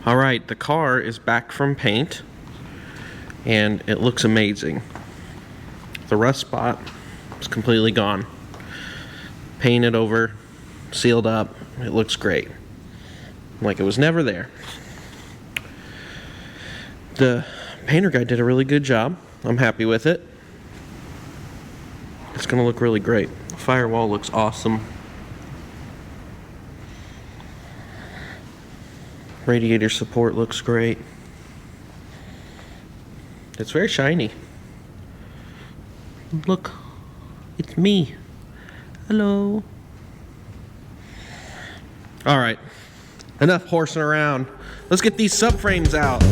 Alright, the car is back from paint and it looks amazing. The rust spot is completely gone. Painted over, sealed up, it looks great. Like it was never there. The painter guy did a really good job. I'm happy with it. It's gonna look really great. The firewall looks awesome. Radiator support looks great. It's very shiny. Look, it's me. Hello. All right, enough horsing around. Let's get these subframes out.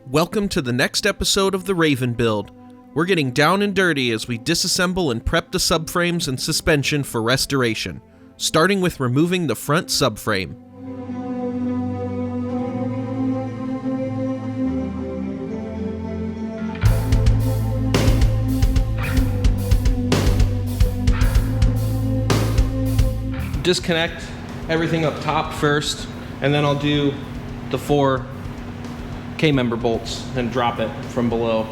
Welcome to the next episode of the Raven build. We're getting down and dirty as we disassemble and prep the subframes and suspension for restoration, starting with removing the front subframe. Disconnect everything up top first, and then I'll do the 4 K-member bolts and drop it from below.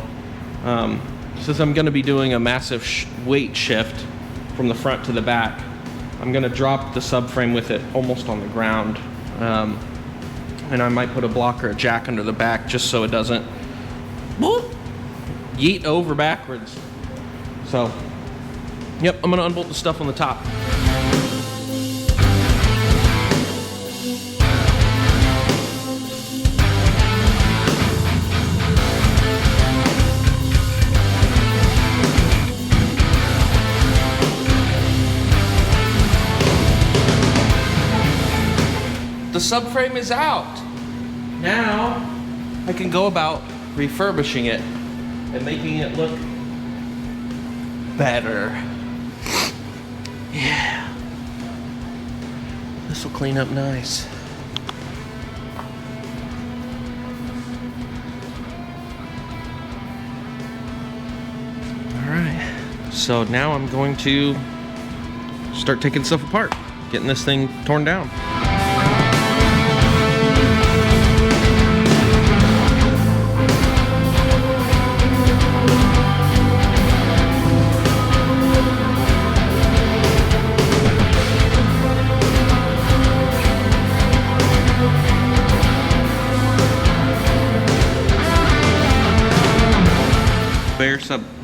Since I'm going to be doing a massive weight shift from the front to the back, I'm going to drop the subframe with it almost on the ground. And I might put a block or a jack under the back just so it doesn't yeet over backwards. So, yep, I'm going to unbolt the stuff on the top. The subframe is out. Now I can go about refurbishing it and making it look better. Yeah. This will clean up nice. All right. So now I'm going to start taking stuff apart, getting this thing torn down.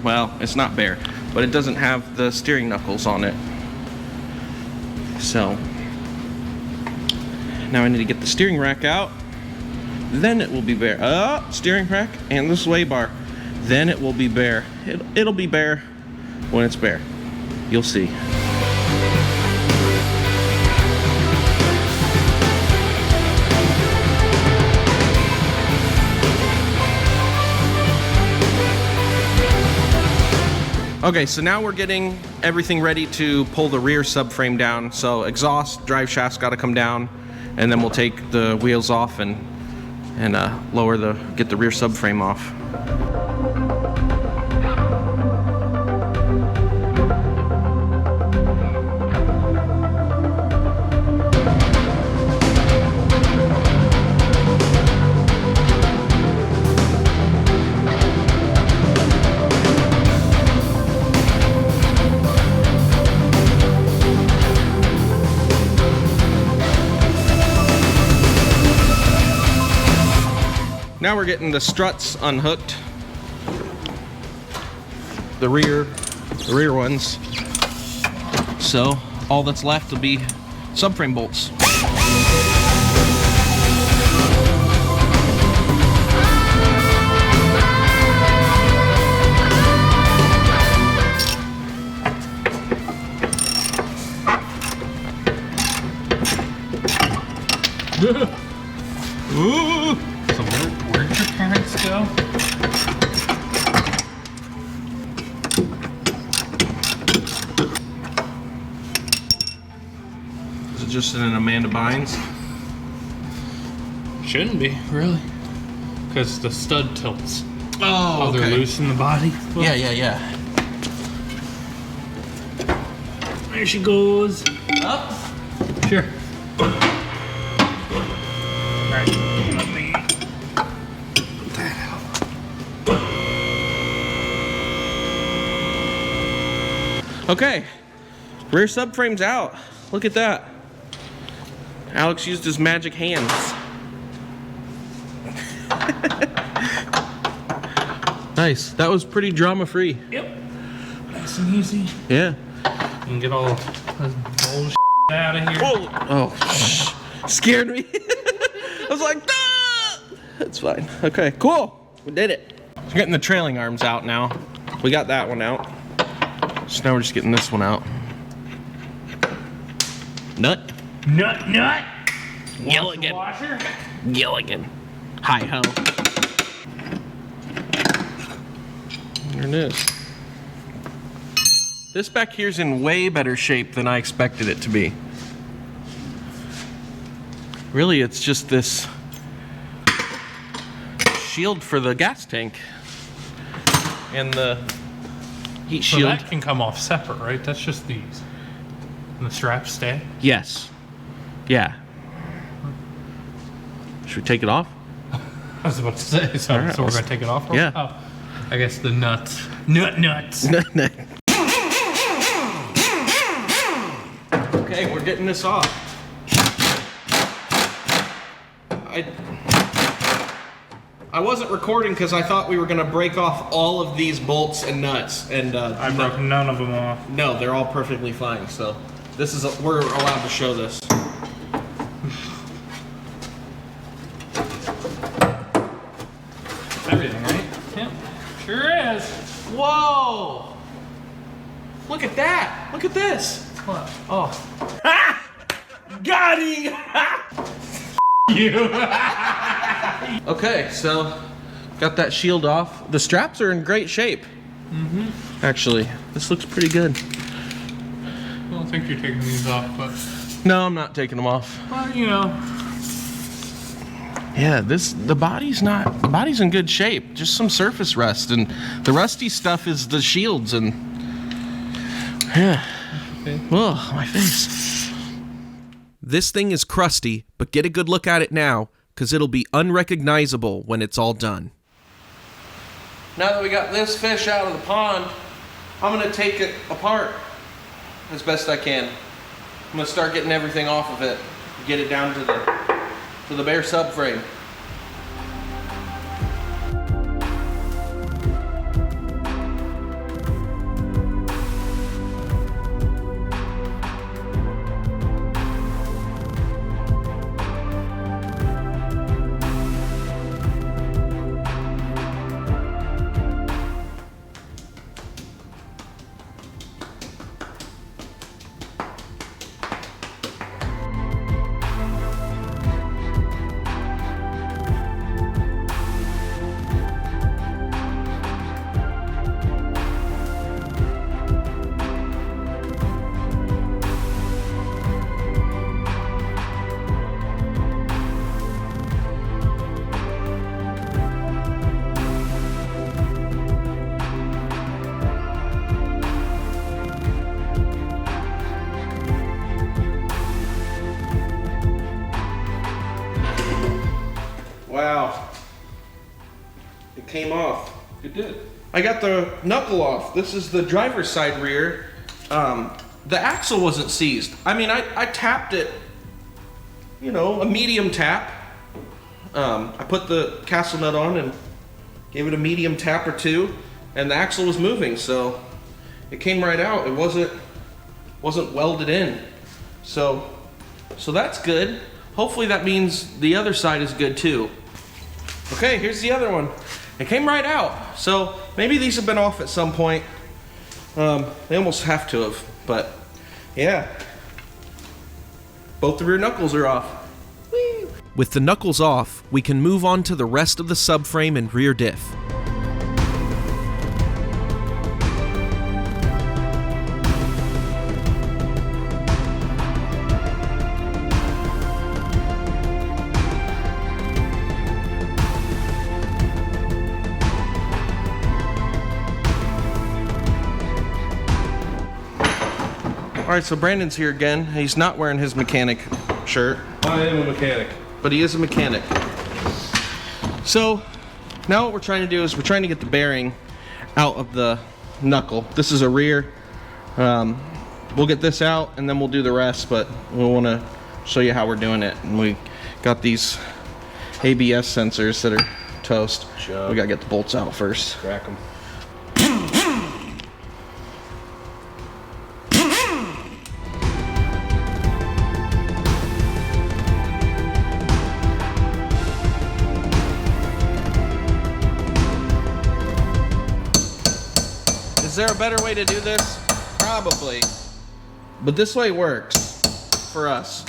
Well, it's not bare, but it doesn't have the steering knuckles on it. So now I need to get the steering rack out, then it will be bare. Steering rack and the sway bar, then it will be bare. It'll be bare when it's bare. You'll see. Okay, so now we're getting everything ready to pull the rear subframe down. So exhaust, drive shaft's got to come down, and then we'll take the wheels off and get the rear subframe off. Now we're getting the struts unhooked. The rear ones. So all that's left will be subframe bolts. Ooh. interested in Amanda Bynes? Shouldn't be, really. Because the stud tilts. Oh, okay. They're loose in the body. Well, Yeah. there she goes. Up? Sure. Alright, let me put that out. Okay. Rear subframe's out. Look at that. Alex used his magic hands. Nice. That was pretty drama-free. Yep. Nice and easy. Yeah. You can get all this bullshit out of here. Whoa. Oh, scared me. I was like, ah! That's fine. Okay, cool. We did it. We're getting the trailing arms out now. We got that one out. So now we're just getting this one out. Nut. Gilligan. Washer. Gilligan. Hi-ho. There it is. This back here's in way better shape than I expected it to be. Really, it's just this shield for the gas tank and the heat So shield. that can come off separate, right? That's just these. And the straps stay? Yes. Yeah. Should we take it off? I was about to say, so, All right, so we're going to take it off? Yeah. Oh, I guess the nuts. Nuts. Okay, we're getting this off. I wasn't recording because I thought we were going to break off all of these bolts and nuts, and I broke none of them off. No, they're all perfectly fine. So this is we're allowed to show this. Everything, right? Yep. Sure is. Whoa! Look at that! Look at this! What? Oh. Got him! You. Okay, so got that shield off. The straps are in great shape. Mm-hmm. Actually, this looks pretty good. I don't think you're taking these off, but... No, I'm not taking them off. Well, you know. Yeah, the body's in good shape. Just some surface rust, and the rusty stuff is the shields and yeah. Okay. Oh, my face. This thing is crusty, but get a good look at it now, because it'll be unrecognizable when it's all done. Now that we got this fish out of the pond, I'm gonna take it apart as best I can. I'm gonna start getting everything off of it, get it down to the bare subframe. Wow. It came off. It did. I got the knuckle off. This is the driver's side rear. The axle wasn't seized. I mean, I tapped it, you know, a medium tap. I put the castle nut on and gave it a medium tap or two, and the axle was moving, so it came right out. It wasn't welded in. So that's good. Hopefully that means the other side is good too. Okay, here's the other one. It came right out. So maybe these have been off at some point. They almost have to have, but yeah. Both the rear knuckles are off. Whee! With the knuckles off, we can move on to the rest of the subframe and rear diff. right, so Brandon's here again. He's not wearing his mechanic shirt. I am a mechanic. But he is a mechanic. So now what we're trying to do is we're trying to get the bearing out of the knuckle. This is a rear. We'll get this out and then we'll do the rest, but we want to show you how we're doing it. And we got these ABS sensors that are toast. Sure. We gotta get the bolts out first. Crack them. Is there a better way to do this? Probably. But this way works for us.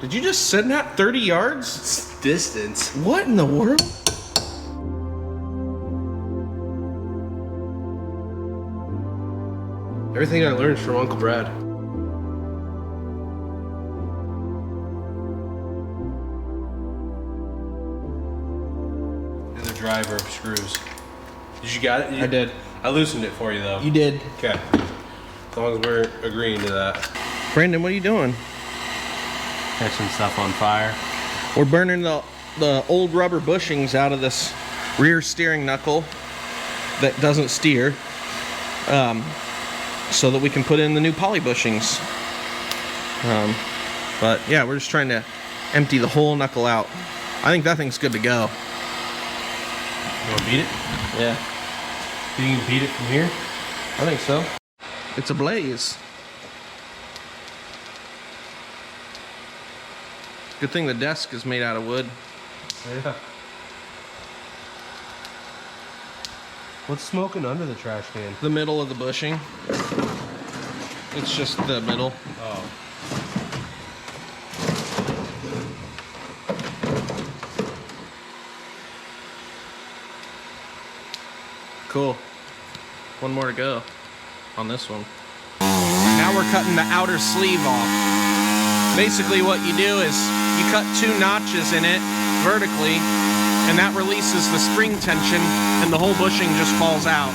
Did you just send that 30 yards? It's distance. What in the world? Everything I learned from Uncle Brad. Here's the driver of screws. Did you got it? I did. I loosened it for you though. You did. Okay. As long as we're agreeing to that. Brandon, what are you doing? Catching stuff on fire. We're burning the old rubber bushings out of this rear steering knuckle that doesn't steer, so that we can put in the new poly bushings. But yeah, we're just trying to empty the whole knuckle out. I think that thing's good to go. You want to beat it? Yeah, You can beat it from here? I think so. It's ablaze. Good thing the desk is made out of wood. Yeah. What's smoking under the trash can? The middle of the bushing. It's just the middle. Oh. Cool. One more to go on this one. Now we're cutting the outer sleeve off. Basically what you do is you cut 2 notches in it vertically, and that releases the spring tension and the whole bushing just falls out.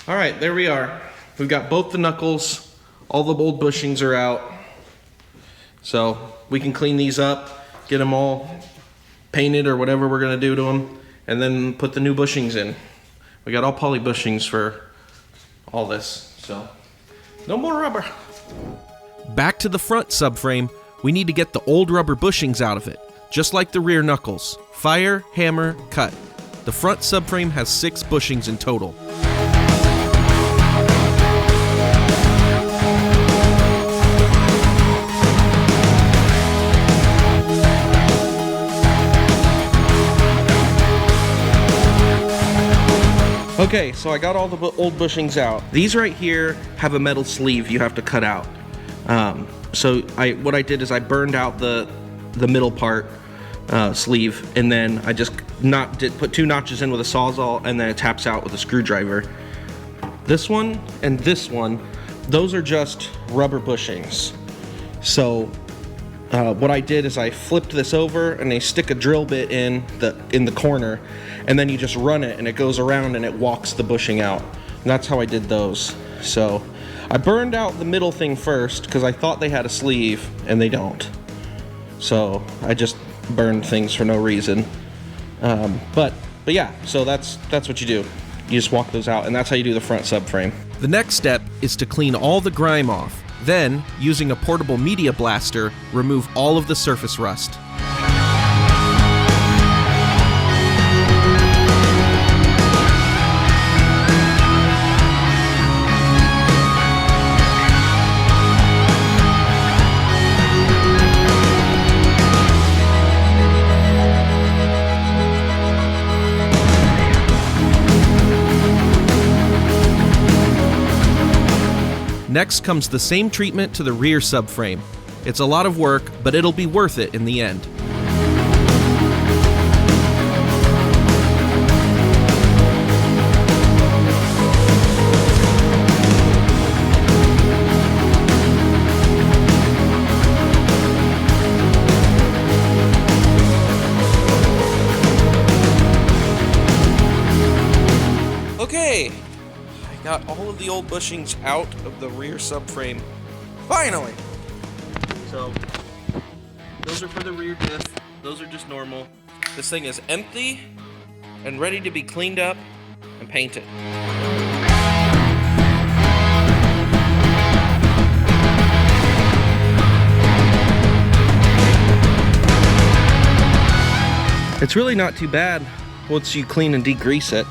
All right, there we are. We've got both the knuckles, all the old bushings are out. So we can clean these up, get them all painted or whatever we're gonna do to them, and then put the new bushings in. We got all poly bushings for all this, so no more rubber. Back to the front subframe, we need to get the old rubber bushings out of it, just like the rear knuckles. Fire, hammer, cut. The front subframe has 6 bushings in total. Okay, so I got all the old bushings out. These right here have a metal sleeve you have to cut out. So what I did is I burned out the middle part sleeve, and then I just put 2 notches in with a Sawzall, and then it taps out with a screwdriver. This one and this one, those are just rubber bushings. So what I did is I flipped this over and I stick a drill bit in the corner, and then you just run it and it goes around and it walks the bushing out. And that's how I did those. So I burned out the middle thing first because I thought they had a sleeve and they don't. So I just burned things for no reason. But yeah, so that's what you do. You just walk those out, and that's how you do the front subframe. The next step is to clean all the grime off. Then, using a portable media blaster, remove all of the surface rust. Next comes the same treatment to the rear subframe. It's a lot of work, but it'll be worth it in the end. Okay, I got all of of the old bushings out of the rear subframe. Finally! So, those are for the rear diff. Those are just normal. This thing is empty and ready to be cleaned up and painted. It's really not too bad once you clean and degrease it.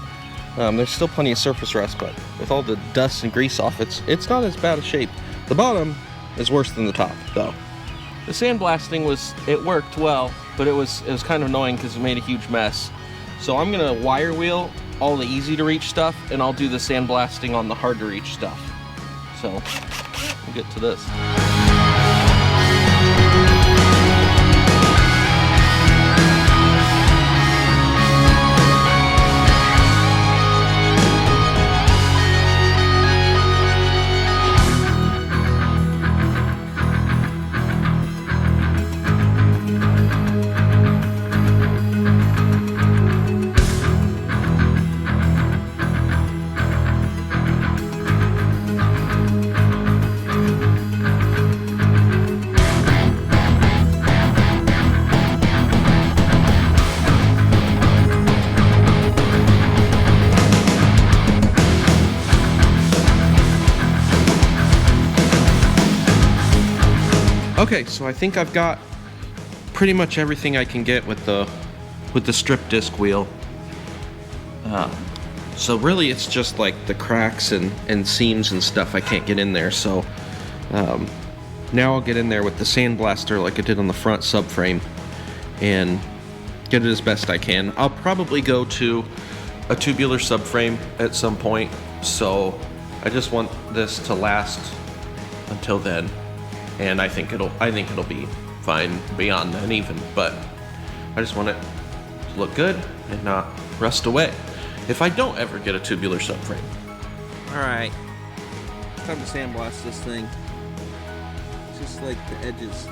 There's still plenty of surface rust, but with all the dust and grease off, it's not as bad a shape. The bottom is worse than the top, though. The sandblasting it worked well, but it was kind of annoying because it made a huge mess. So I'm gonna wire wheel all the easy to reach stuff, and I'll do the sandblasting on the hard to reach stuff. So we'll get to this. Okay, so I think I've got pretty much everything I can get with the strip disc wheel. So really it's just like the cracks and seams and stuff I can't get in there. So now I'll get in there with the sandblaster like I did on the front subframe and get it as best I can. I'll probably go to a tubular subframe at some point. So I just want this to last until then. And I think it'll be fine beyond then even, but I just want it to look good and not rust away if I don't ever get a tubular subframe. Alright, time to sandblast this thing. Just like the edges.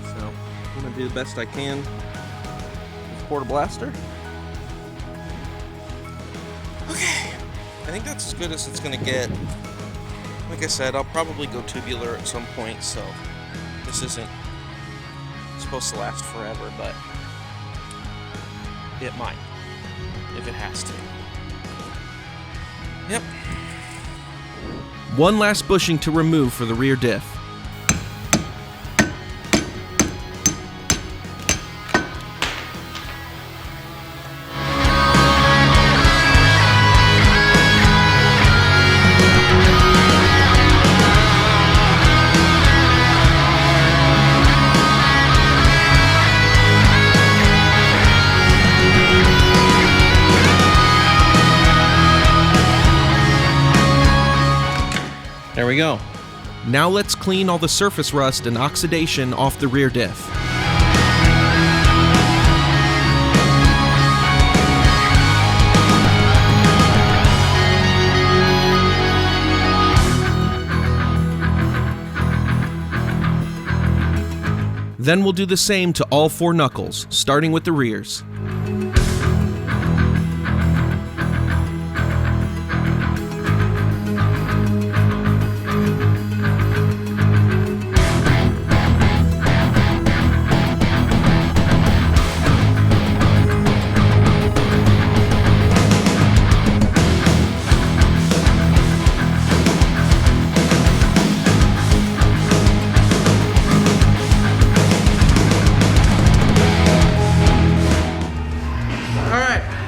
So I'm gonna do the best I can with the porta blaster. Okay, I think that's as good as it's gonna get. Like I said, I'll probably go tubular at some point, so this isn't supposed to last forever, but it might, if it has to. Yep. One last bushing to remove for the rear diff. There we go. Now let's clean all the surface rust and oxidation off the rear diff. Then we'll do the same to all four knuckles, starting with the rears.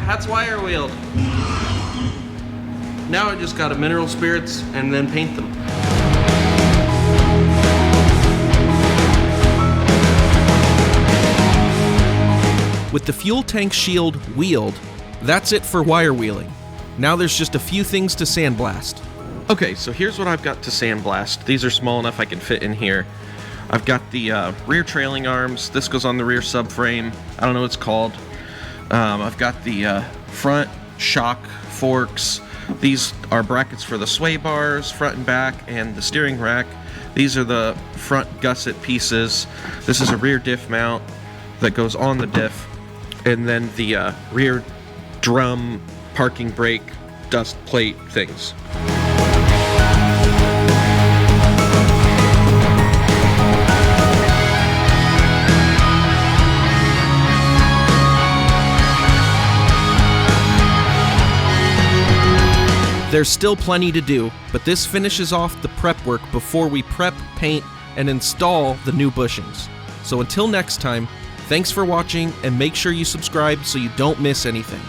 That's wire wheeled. Now I just gotta mineral spirits and then paint them. With the fuel tank shield wheeled, that's it for wire wheeling. Now there's just a few things to sandblast. Okay, so here's what I've got to sandblast. These are small enough I can fit in here. I've got the rear trailing arms. This goes on the rear subframe. I don't know what it's called. I've got the front shock forks. These are brackets for the sway bars, front and back, and the steering rack. These are the front gusset pieces. This is a rear diff mount that goes on the diff. And then the rear drum parking brake, dust plate things. There's still plenty to do, but this finishes off the prep work before we prep, paint, and install the new bushings. So until next time, thanks for watching, and make sure you subscribe so you don't miss anything.